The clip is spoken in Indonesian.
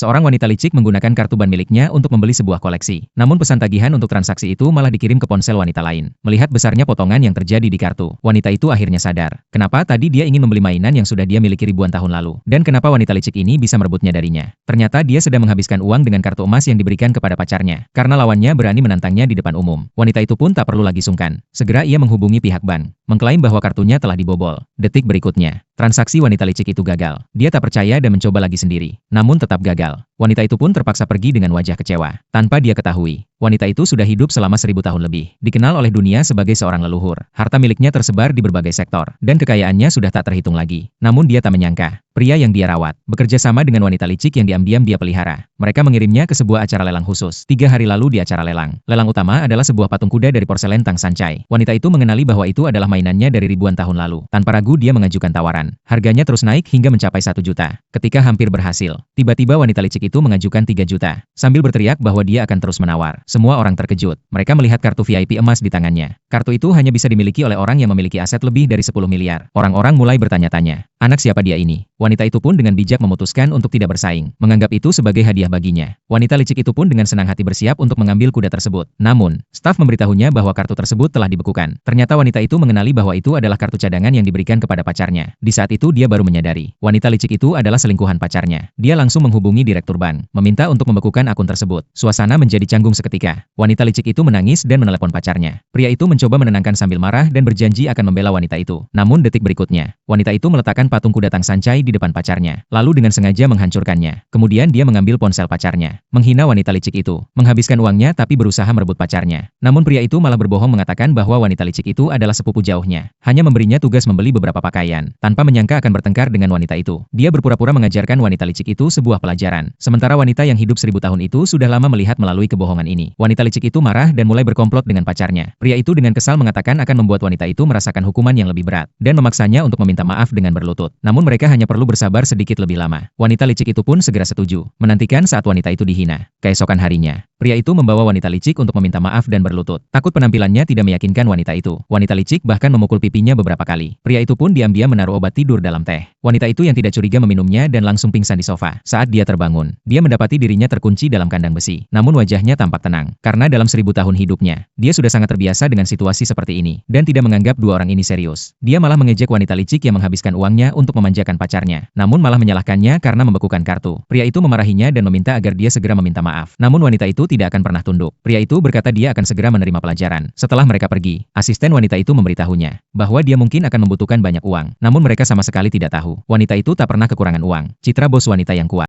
Seorang wanita licik menggunakan kartu ban miliknya untuk membeli sebuah koleksi. Namun pesan tagihan untuk transaksi itu malah dikirim ke ponsel wanita lain. Melihat besarnya potongan yang terjadi di kartu, wanita itu akhirnya sadar. Kenapa tadi dia ingin membeli mainan yang sudah dia miliki ribuan tahun lalu? Dan kenapa wanita licik ini bisa merebutnya darinya? Ternyata dia sedang menghabiskan uang dengan kartu emas yang diberikan kepada pacarnya. Karena lawannya berani menantangnya di depan umum. Wanita itu pun tak perlu lagi sungkan. Segera ia menghubungi pihak bank, mengklaim bahwa kartunya telah dibobol. Detik berikutnya, transaksi wanita licik itu gagal. Dia tak percaya dan mencoba lagi sendiri. Namun tetap gagal. Wanita itu pun terpaksa pergi dengan wajah kecewa. Tanpa dia ketahui, wanita itu sudah hidup selama 1000 tahun lebih. Dikenal oleh dunia sebagai seorang leluhur. Harta miliknya tersebar di berbagai sektor. Dan kekayaannya sudah tak terhitung lagi. Namun dia tak menyangka, pria yang dia rawat, bekerja sama dengan wanita licik yang diam-diam dia pelihara. Mereka mengirimnya ke sebuah acara lelang khusus. 3 hari lalu di acara lelang. Lelang utama adalah sebuah patung kuda dari porselen Tang Sancai. Wanita itu mengenali bahwa itu adalah mainannya dari ribuan tahun lalu. Tanpa ragu dia mengajukan tawaran. Harganya terus naik hingga mencapai 1 juta. Ketika hampir berhasil, tiba-tiba wanita licik itu mengajukan 3 juta. Sambil berteriak bahwa dia akan terus menawar. Semua orang terkejut. Mereka melihat kartu VIP emas di tangannya. Kartu itu hanya bisa dimiliki oleh orang yang memiliki aset lebih dari 10 miliar. Orang-orang mulai bertanya-tanya, anak siapa dia ini? Wanita itu pun dengan bijak memutuskan untuk tidak bersaing, menganggap itu sebagai hadiah baginya. Wanita licik itu pun dengan senang hati bersiap untuk mengambil kuda tersebut. Namun, staf memberitahunya bahwa kartu tersebut telah dibekukan. Ternyata wanita itu mengenali bahwa itu adalah kartu cadangan yang diberikan kepada pacarnya. Di saat itu dia baru menyadari, wanita licik itu adalah selingkuhan pacarnya. Dia langsung menghubungi direktur bank, meminta untuk membekukan akun tersebut. Suasana menjadi canggung seketika. Wanita licik itu menangis dan menelepon pacarnya. Pria itu mencoba menenangkan sambil marah dan berjanji akan membela wanita itu. Namun detik berikutnya, wanita itu meletakkan patung kuda Tang Sancai di depan pacarnya, lalu dengan sengaja menghancurkannya. Kemudian dia mengambil ponsel pacarnya, menghina wanita licik itu, menghabiskan uangnya tapi berusaha merebut pacarnya. Namun pria itu malah berbohong mengatakan bahwa wanita licik itu adalah sepupu jauhnya. Hanya memberinya tugas membeli beberapa pakaian, tanpa menyangka akan bertengkar dengan wanita itu. Dia berpura-pura mengajarkan wanita licik itu sebuah pelajaran. Sementara wanita yang hidup 1000 tahun itu sudah lama melihat melalui kebohongan ini. Wanita licik itu marah dan mulai berkomplot dengan pacarnya. Pria itu dengan kesal mengatakan akan membuat wanita itu merasakan hukuman yang lebih berat, dan memaksanya untuk meminta maaf dengan berlutut. Namun mereka hanya perlu bersabar sedikit lebih lama. Wanita licik itu pun segera setuju, menantikan saat wanita itu dihina. Keesokan harinya, pria itu membawa wanita licik untuk meminta maaf dan berlutut. Takut penampilannya tidak meyakinkan wanita itu. Wanita licik bahkan memukul pipinya beberapa kali. Pria itu pun diam-diam menaruh obat tidur dalam teh. Wanita itu yang tidak curiga meminumnya dan langsung pingsan di sofa. Saat dia terbangun, dia mendapati dirinya terkunci dalam kandang besi. Namun wajahnya tampak tenang, karena dalam 1000 tahun hidupnya, dia sudah sangat terbiasa dengan situasi seperti ini, dan tidak menganggap dua orang ini serius. Dia malah mengejek wanita licik yang menghabiskan uangnya untuk memanjakan pacarnya, namun malah menyalahkannya karena membekukan kartu. Pria itu memarahinya dan meminta agar dia segera meminta maaf. Namun wanita itu tidak akan pernah tunduk. Pria itu berkata dia akan segera menerima pelajaran. Setelah mereka pergi, asisten wanita itu memberitahunya bahwa dia mungkin akan membutuhkan banyak uang. Namun mereka sama sekali tidak tahu, wanita itu tak pernah kekurangan uang. Citra bos wanita yang kuat.